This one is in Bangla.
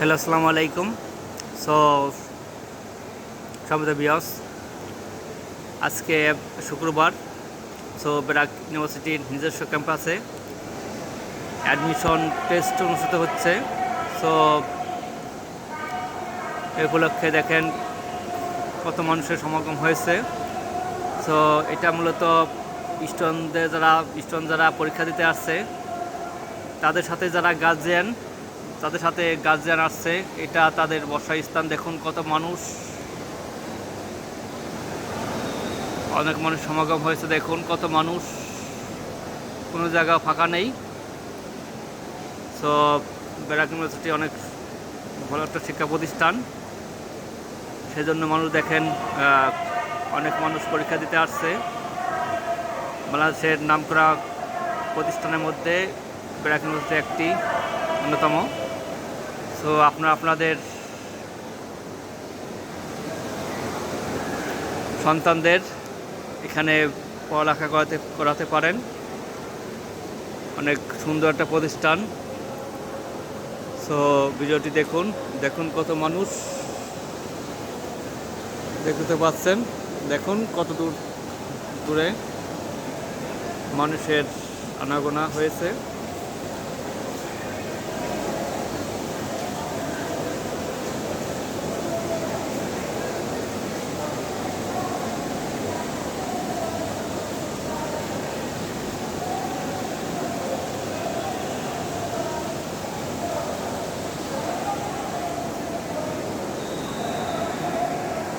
হ্যালো, আসসালামু আলাইকুম। সো সম্মানিত ভিউয়ার্স, আজকে শুক্রবার। সো ব্র্যাক ইউনিভার্সিটির নিজস্ব ক্যাম্পাসে অ্যাডমিশন টেস্ট অনুষ্ঠিত হচ্ছে। সো এই উপলক্ষে দেখেন কত মানুষের সমাগম হয়েছে। সো এটা মূলত স্টুডেন্ট যারা পরীক্ষা দিতে আসছে তাদের সাথে গার্জিয়ান আসছে। এটা তাদের বসার স্থান। দেখুন কত মানুষ, অনেক মানুষ সমাগম হয়েছে। দেখুন কত মানুষ, কোনো জায়গা ফাঁকা নেই। সো ব্র্যাক ইউনিভার্সিটি অনেক ভালো একটা শিক্ষা প্রতিষ্ঠান, সেজন্য মানুষ দেখেন অনেক মানুষ পরীক্ষা দিতে আসছে। বাংলাদেশের নামকরা প্রতিষ্ঠানের মধ্যে ব্র্যাক ইউনিভার্সিটি একটি অন্যতম। সো আপনারা আপনাদের সন্তানদের এখানে পড়ালেখা করাতে পারেন। অনেক সুন্দর একটা প্রতিষ্ঠান। সো ভিডিওটি দেখুন কত মানুষ দেখতে পাচ্ছেন। দেখুন কত দূরে মানুষের আনাগোনা হয়েছে।